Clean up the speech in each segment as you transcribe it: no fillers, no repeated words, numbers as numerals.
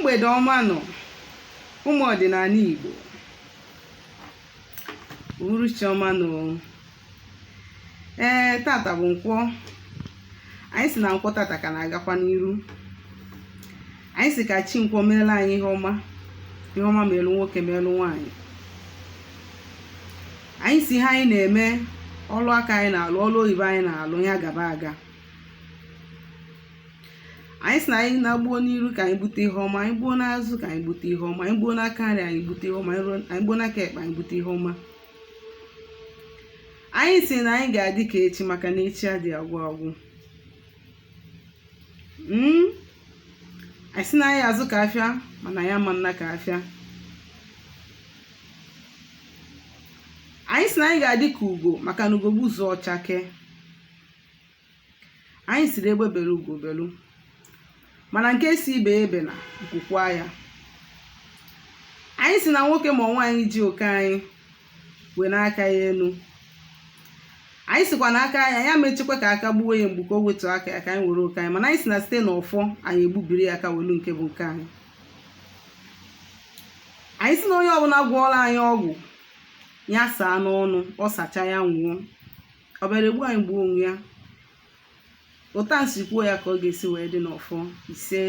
mgbede ọma nọ ụmụ ọdịnala Igbo, uhuruchi ọma nọ. Tata bụ Nkwọ. Anyị si na Nkwọ tata ka na-agakwa n'iru. Anyị si ka chi Nkwọ meela anyị ihe ọma meelu nwoke meelu nwaanyị. Anyị si ihe anyị na-eme, ọlụ aka anyị na-alụ, ọlụ oyibo anyị na-alụ, ya gaba aga. Anyị si na anyị na-agbuo n'iru ka anyị bute ihe ọma, anyị gbuo n'azụ ka anyị bute ihe ọma, anyị gbuo n'aka nri anyị bute ihe ọma, anyị gbuo n'aka ekpe anyị bute ihe ọma. Anyị si na anyị ga-adị ka echi, maka na echi adịghị agwụ agwụ. Anyị si na anyị azụ ka afịa, mana ya ma nna ka afịa. Anyị si na anyị ga-adị ka ugo, maka na ugo bụ ụzọ ọchake. Anyị siri egbe belu ugo belu, mana nke si ibe ebe na nkwukwa ya. Anyị si na nwoke ma nwaanyị ji oke anyị wee n'aka ya enu. Anyị sikwa n'aka ya mechikwa ka aka gbuo ya mgbu ka o wetu aka ya ka anyị were oke anyị, mana anyị si na site n'ọfọ anyị egbubiri ya aka welu nke bụ nke anyị. Anyị si na onye ọbụla gwọọla anyị ọgwụ ya saa n'ọnụ, ọ sacha ya nwụọ, ọ bịara egbu anyị gbuo onwe ya. Ụta nsi kwuo ya ka ọ ga-esi wee dị n'ọfọ ise.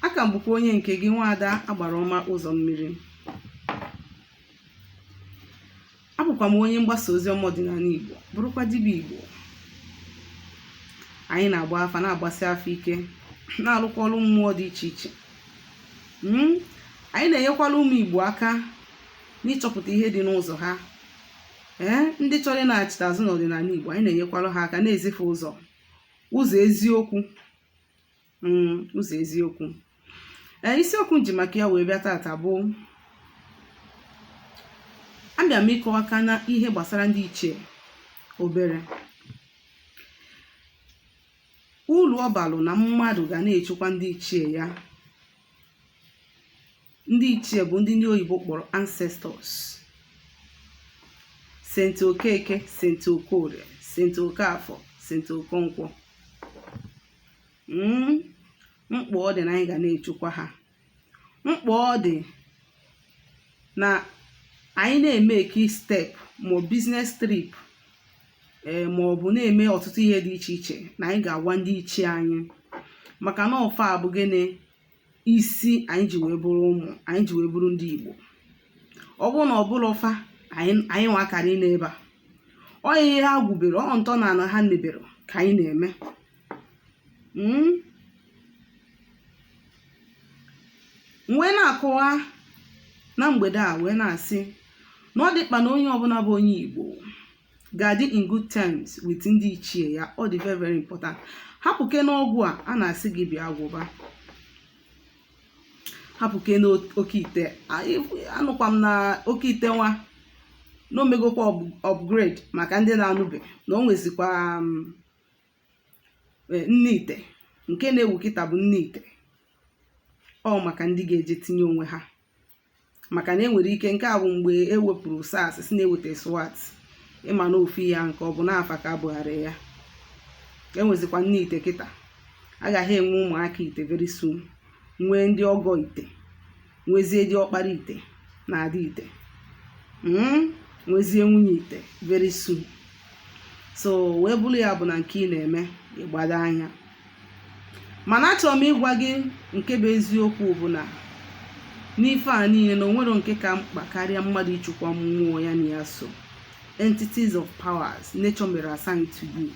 Aka m bụkwa onye nke gị, nwaada agbara ọma ụzọ mmiri. Abụkwa m onye mgbasa ozi ọma ọdịnala Igbo, bụrụkwa dibịa Igbo. Anyị na-agba afa, na-agbasi afa ike, na-alụkwa ọrụ mmụọ dị iche iche. Anyị na-enyekwala ụmụ Igbo aka n'ịchọpụta ihe dị n'ụzọ ha. Ndị chọrọ ịna-achịta azụ n'ọdịnala Igbo, anyị na-enyekwala ha aka na-ezife ụzọ eziokwu. Ụzọ eziokwu. Isiokwu nji maka ya wee bịa tata bụ abịa m ịkọ aka na ihe gbasara ndị ichie obere. Uru ọ balụ na mmadụ ga na-echekwa ndị ichie ya. Ndị ichie bụ ndị oyibo kpọrọ ancestors. Senti Okeke, Senti Okorie, Senti Okafọ, Senti Okonkwọ. Mkpa ọ dị na anyị ga na-echukwa ha. Mkpa ọ dị na anyị na-eme ki step ma business trip, ma ọ bụ na-eme ọtụtụ ihe dị iche iche, na anyị ga-agwa ndị ichie anyị, maka na ọfa abụ gịnị isi anyị ji wee bụrụ ụmụ, anyị ji wee bụrụ ndị Igbo. Ọ bụrụ na ọ bụrụ ọfa, anyị nwa akara ị na-ebe a. Ọ ihe ha gwubere, ọ ntọ na ana ha mebere ka anyị na-eme. Wee na-akọwa na mgbede a wee na-asị na ọ dịkpa na onye ọbụla bụ onye Igbo ga-adị in good terms with ndị ichie ya. Ọ dị very very important. Hapụke n'ọgwụ a na-asị gị bịa gwụba, hapụke n'oke ite. Anụkwa m na oke ite nwa na omegokwa upgrade maka ndị na-anụbe, na o nwezikwa nne ite nke na-ewu kịta bụ nne ite. Ọ maka ndị ga-eje tinye onwe ha, maka na enwere ike nke a bụ mgbe ewepụrụ SARS si na-eweta SWAT, ịma na ofu ya nke ọ bụ n'afa ka abụgharị ya. Enwezikwa nne ite kịta, agaghị enwe ụmụaka ite very soon, nwee ndị ọgọ ite, nwezie dị ọkpara ite na adị ite, nwezie nwunye ite very soon. So wee bụrụ ya bụ na nke ị na-eme ịgbado anya. Mana achọrọ m ịgwa gị nke bụ eziokwu bụ na n'ife a niile na onwero nke ka mkpa karịa mmadụ ịchụkwa mmụọ ya na ya so. Entities of powers nature mere assigned to you.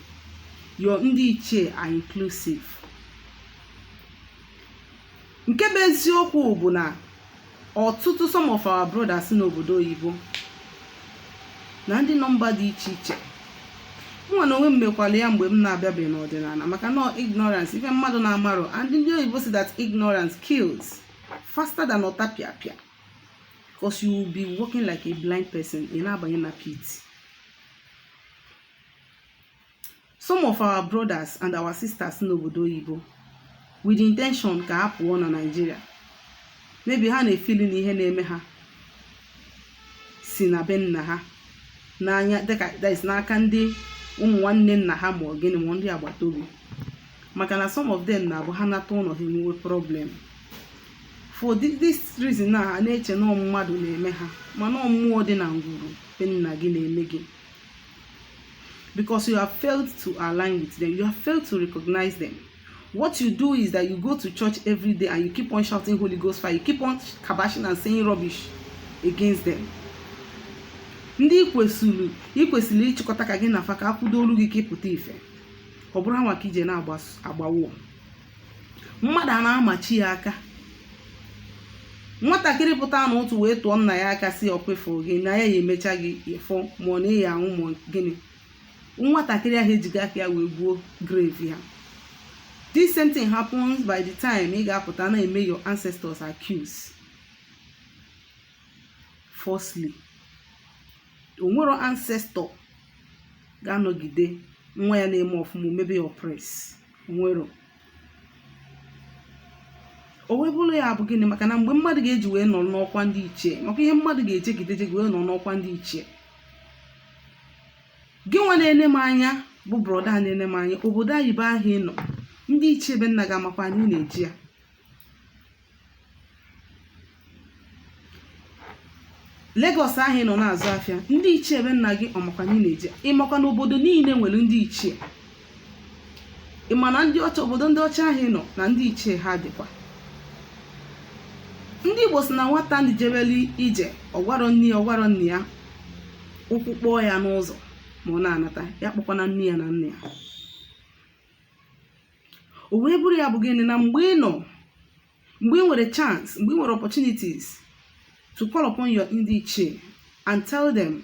Your ndị ichie are inclusive. Nke bụ eziokwu bụ na ọtụtụ some of our brothers n'obodo oyibo na ndị nọmba dị iche iche, nwa na onwe m mekwala ya mgbe m na-abịabeghị n'ọdịnala, maka na ignorance ife mmadụ na-amarọ, and ndị oyibo say that ignorance kills faster than otapịapịa, because you will be walking like a blind person ị na-abanye na pit. Some of our brothers and our sisters n'obodo oyibo with the intention ka ha pụọ na Nigeria, maybe ha na-efili na ihe na-eme ha si na be nna ha n'anya, dịka that is n'aka ndị ụmụ nwanne nna ha ma ọ gịnị ma ndị agbata obi. maka na some of them na-abụ ha nata ụlọ ha enwe problem. For this reason na a na-eche na mmadụ na-eme ha, mana mmụọ dị na ngwuru be nna gị na-eme gị, because you have failed to align with them, you have failed to recognize them. What you do is that you go to church every day and you keep on shouting Holy Ghost fire, you keep on kabashing and saying rubbish against them. Ndị ikwesịrị ịchịkọta ka gị na afa ka akwụdo olu gị ka ịpụta ife, ọ bụrụ ha maka ije na-agbawo mmadụ a na-amachi ya aka. Nwatakịrị pụta n'ụtụ wee tụọ nna ya aka si ọkwefu gị na ya emecha gị ịfọ ma ọ na-eyi anwụ ma gịnị, nwatakịrị ahụ ejighị aka ya wee gbuo grave ya. This same thing happens by the time ị ga-apụta na-eme your ancestors accuse falsely. Onwero ancestor ga-anọgide nwa ya na-eme ọfụma mebe ya oppress. Onwero. O wee bụrụ ya bụ gịnị, maka na mgbe mmadụ ga-eji wee nọ n'ọkwa ndị ichie, maka ihe mmadụ ga-ejegide wee nọ n'ọkwa ndị ichie, gị nwa na-ene m anya bụ broda na-ene m anya, obodo anyị bụ ahụ ị nọ, ndị ichie be nna ga-amakwa anyị na-eji ya. Lagos ahụ ị nọ na-azụ afịa, ndị ichie be nna gị ọmakwa anyị na-eji ya. Ịmakwa na obodo niile nwere ndị ichie, ịma na ndị ọcha, obodo ndị ọcha ahụ ị nọ na ndị ichie ha dịkwa. Ndị Igbo si na nwata ndị jebeli ije ọgwaro nne ya ụkwụ kpọọ ya n'ụzọ ma ọ na-anata ya, kpọkwana nne ya na nne ya. O wee bụrụ ya bụ gịnị, na mgbe ị nwere chance, mgbe ị nwere opportunities to call upon your ndị ichie and tell them,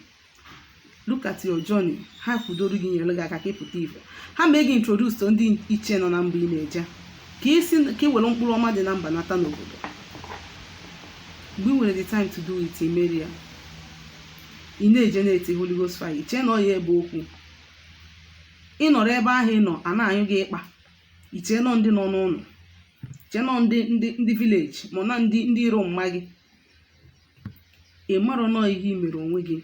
look at your journey, ha kwudoro gị nyere gị aka ka ịpụta ife, ha mee gị introduce to ndị ichie nọ na mba ị na-eje, ka ị were mkpụrụ ọma dị na mba nata n'obodo. Mgbe ị nwere the time to do it, imeri ya. Ị na-eje na-eti Holy Ghost fire, iche na ọya ebe okwu, ị nọrọ ebe ahụ ị nọ a na-anyụ gị ịkpa, iche nọ ndị nọ n'ụlọ, iche nọ ndị village ma na ndị iro mma gị, ị marọ nọ ihe i mere onwe gị.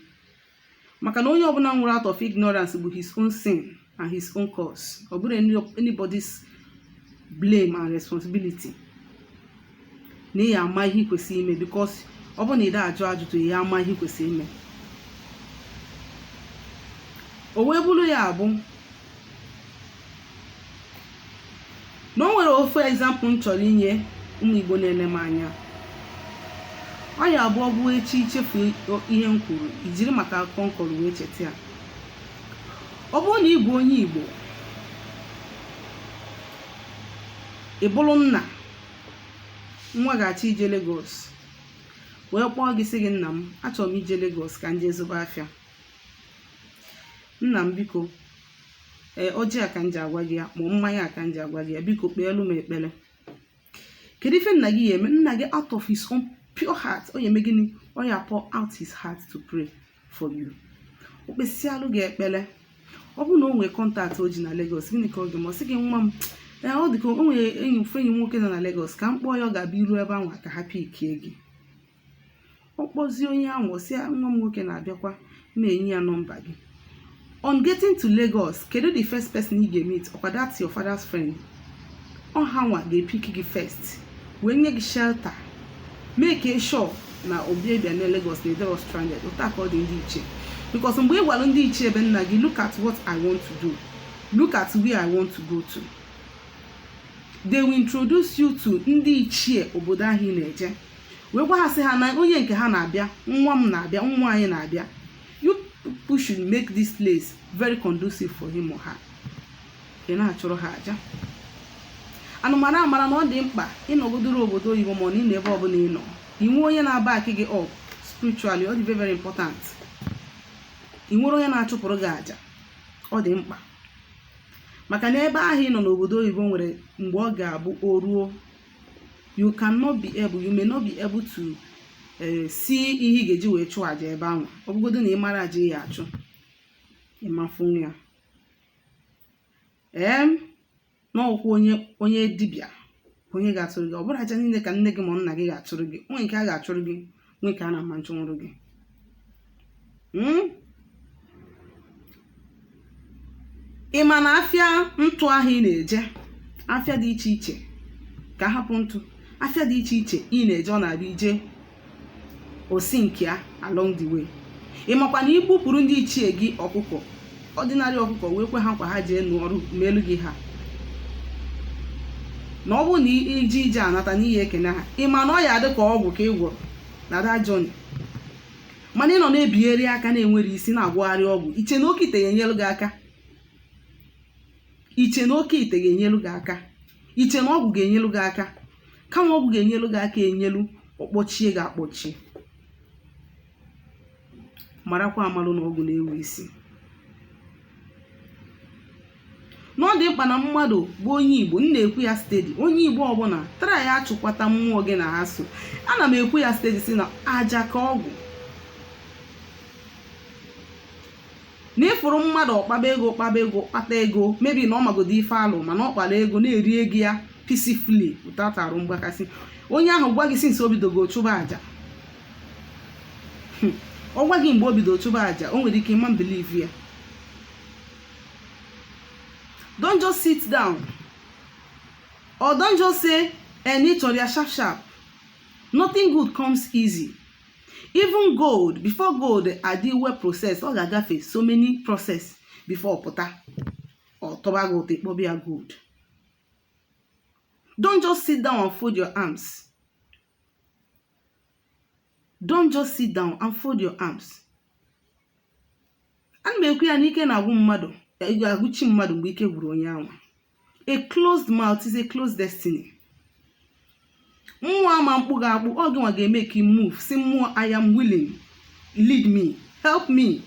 Maka na onye ọbụla nwụrụ out of ignorance bụ his own sin and his own cause, ọ bụrụ anybody's blame and responsibility. Na ya ama ihe kwesị ime, because ọ bụ na ị ajụ ajụjụ ya ama ihe kwesị ime. O wee bụrụ ya bụ na o nwere ofu example m chọrọ inye ụmụ Igbo na-ele m anya. Ọ ya abụọ bụ echi ichefu ihe m kwuru, ijiri maka akụkọ nkọrọ wee cheta ya. Ọ bụrụ na ị bụ onye Igbo, ị bụrụ nna, nwa ga-achọ ije Lagos wee kpọọ gị sị gị, nna m achọrọ m ije Lagos ka m jee zụba afịa. Nna m biko, ọjị a ka m ji agwa gị ya, ma mmanya a ka m ji agwa gị ya, biko kpeelu m ekpere. Kedu ife nna gị ya eme? Nna gị out of his own pure heart, o ya eme gịnị? O ya pour out his heart to pray for you. O kpesialụ gị ekpere. Ọ bụ na o nwee kọntaktị o ji na Lagos, gịnị ka ọ gị ma ọ sị gị, nwa m, ọ dị ka o nwere enyi nwoke nọ na Lagos, ka m kpọọ ya, ọ ga-abịa iru ebe ahụ ka ha pikie gị. Ọ kpọzie onye ahụ, sị nwa m nwoke na-abịakwa, na-enye ya nọmba gị. On getting to Lagos, kedu the first person ị ga-meet? Ọkwa that's your father's friend. Ọ ha nwa ga-epik gị first, wee nye gị shelter, make sure na obi bịa na Lagos na ede stranded. Ụta ka ọ dị ndị ichie, because mgbe ị gwara ndị ichie ebe nna gị, look at what I want to do, look at where I want to go to, they will introduce you to ndị ichie obodo ahụ ị na-eje, wee gwa ha sị ha na onye nke ha na-abịa, nwa m na-abịa, nwa anyị na-abịa. You people should make this place very conducive for him or her. Ị na-achụrụ ha aja. Anụmara amara na ọ dị mkpa ịnọgodoro obodo oyibo ma ọ na ebe ọbụla ị nọ, inwe onye na-aba akị gị up spiritually, ọ dị very important. Ị nwere onye na-achụpụrụ gị aja, ọ dị mkpa. Maka na ebe ahụ ị nọ n'obodo oyibo nwere mgbe ọ ga-abụ o ruo, you may not be able to see ihe ị ga-eji wee chụọ aja ebe ahụ. Ọ bụgodo na ị mara aja ya achụ, ịmafụ ya. N'ọkwa onye dibịa onye ga-atụrụ gị, ọ bụrụ aja niile ka nne gị ma nna gị ga-atụrụ gị. Onwe nke a ga-achụrụ gị, nwe nke a na-ama nchụnwụrụ gị. Ị ma na afịa ntụ ahụ ị na-eje, afịa dị iche iche ka hapụ ntụ afịa dị iche iche ị na-eje ọ na-abịa ije osi nke ya along the way. Ị makwa na igbupụrụ ndị ichie gị ọkụkọ ọdịnarị ọkụkọ wee kwe ha nkwa ha jee nụ ọrụ melu gị ha, na ọ bụ na iji ije anata n'ihe ekene ha, ị ma na ọ ya dị ka ọgwụ ka ị gwọrọ na that journey, mana ị nọ na-ebigheri aka na-enwere isi na-agwagharị ọgwụ. Iche na oke ite ga-enyelu gị aka? Iche na oke ite ga-enyelu gị aka? Iche na ọgwụ ga-enyelu gị aka? Kama ọgwụ ga-enyelu gị aka enyelu, ọkpọchie gị akpọchie. Marakwa amalụ na ọgwụ na-ewe isi. N'ọ dị mkpa na mmadụ bụ onye Igbo, m na-ekwu ya steady, onye Igbo ọbụla tara ya achụkwata mmụọ gị na ha so. Ana m ekwu ya steady si na aja ka ọgwụ. Na ịfụrụ mmadụ ọkpaba ego kpata ego, mebi na ọ magodo ife alụ mana ọ kpara ego na-eri ego ya peacefully without arụ mgbakasị, onye ahụ gwa gị since o bidogo chụba aja, ọ gwa gị mgbe o bido chụba aja, o nwere ike ịma believe ya. Don't just sit down or don't just say chọrọ ya sharp sharp. Nothing good comes easy. Even gold, before gold adị well processed, ọ ga-agafe so many process before pụta or tọba gị ụtọ ịkpọba ya gold. Don't just sit down and fold your arms. Don't just sit down and fold your arms. Ana m ekwu ya na ike na-agwụ mmadụ, agụchi mmadụ mgbe ike gwụrụ onye ahụ. A closed mouth is a closed destiny. Mmụọ ama mkpu ga-akpụ, ọ gị nwa ga-eme ka move, si mmụọ I am willing, lead me, help me.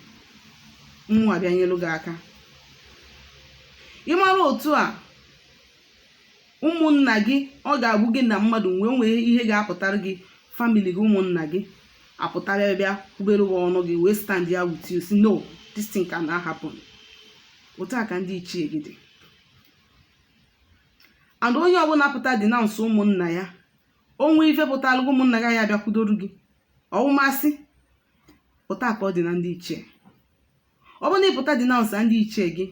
Mmụọ abịa nyelu gị aka. Ị mara otu a ụmụnna gị, ọ ga-abụ gị na mmadụ nwee ihe ga-apụtara gị, family gị, ụmụnna gị apụtara bịa kwubere gị ọnụ gị wee stand ya with you, si no, this thing cannot happen. Otu a ka ndị ichie gị dị. And onye ọbụla pụta dị na nso ụmụnna ya, onwe ife pụtara gị ụmụnna gị ya bịa kwudoru gị, ọwụmasị pụta ka ọ dị na ndị ichie. Ọ bụ na ịpụta dị na nso ndị ichie gị,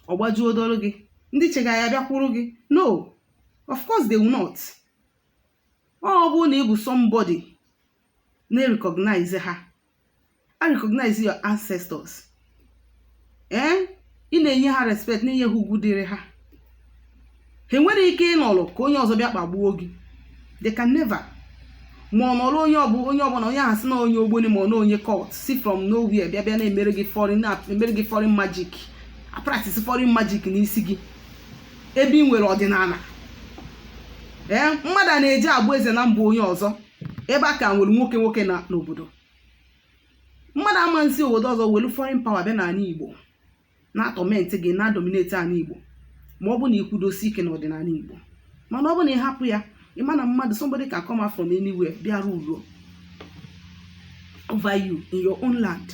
ọ gbajuo dọrụ gị, ndị ichie ga ya bịa kwuru gị? No, of course they will not. Ọ bụ na ị bụ somebody na-recognize ha, I recognize your ancestors, ị na-enye ha respect, na-enye ha ugwu dịrị ha. Ha nwere ike ịnọlụ ka onye ọzọ bịa kpagbuo gị. They can never. Ma ọ nọrọ onye ọbụla onye ahụ si na onye ogboni ma ọ na onye cult, si from nowhere bịa na-emere gị foreign magic, a practice foreign magic n'isi gị ebe ị nwere ọdịnala. Mmadụ na-eji abụ eze na mba onye ọzọ ebe a ka nwere nwoke n'obodo. Mmadụ ama nsi obodo ọzọ welu foreign power bịa n'ala Igbo na atọmenti gị, na dominate ala Igbo, ma ọ bụ na ikwudosi ike n'ọdịnala Igbo. Mana ọ bụ na ị hapụ ya, ị ma na mmadụ, somebody can come out from anywhere bịa rule over you in your own land.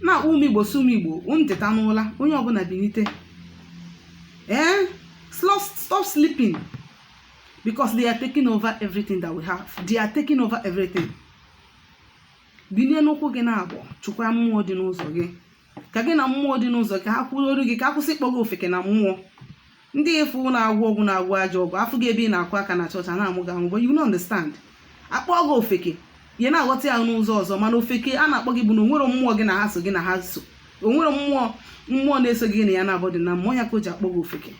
Na ụmụ Igbo si ụmụ Igbo, nteta n'ụla, onye ọbụla binite. Stop sleeping, because they are taking over everything that we have. They are taking over everything. Binie n'ụkwụ gị na-abụ, chụkwa mmụọ dị n'ụzọ gị, ka gị na mmụọ dị n'ụzọ ka ha kwuoru gị, ka akwụsị ịkpọ gị ofeke na mmụọ. Ndị efu na-agwọ ọgwụ na-agwọ ajọ ọgwụ, afụ gị ebe ị na-akụ aka na chọọchị na-amụ gị amụ, but you don't understand. Akpọ gị ofeke, ihe na-aghọta ya n'ụzọ ọzọ, mana ofeke a na-akpọ gị bụ na onwere mmụọ gị na ha so gị na ha so, onwere mmụọ na-eso gị na ya na-abọdị na mmụọ ya ka o ji akpọ gị ofeke.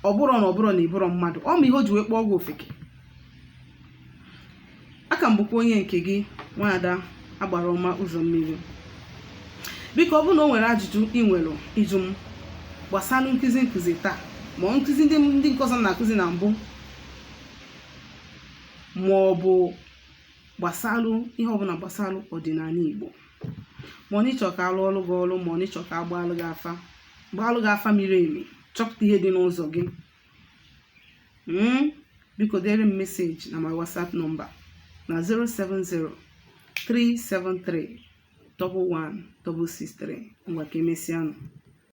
Ọ bụrụ na ịbụrụ mmadụ, ọ ma ihe o ji wee kpọọ gị ofeke. Aka m bụkwa onye nke gị, Nwaada Agbara Ọma Ụzọ Mmiri. Biko ọ bụ na o nwere ajụjụ ị nwere ịjụ m gbasara nkụzi taa, ma ọ nkụzi ndị nkọzọ na-akụzi na mbụ, ma ọ bụ gbasara ihe ọbụla gbasara ọdịnala Igbo, ma ọ n'ịchọ ka alụ ọrụ gị ọrụ, ma ọ n'ịchọ ka agbalụ gị afa miri emi, chọpụta ihe dị n'ụzọ gị, biko dere m meseji na my WhatsApp nọmba na 070-373-11663. Ngwa ka emesịanụ.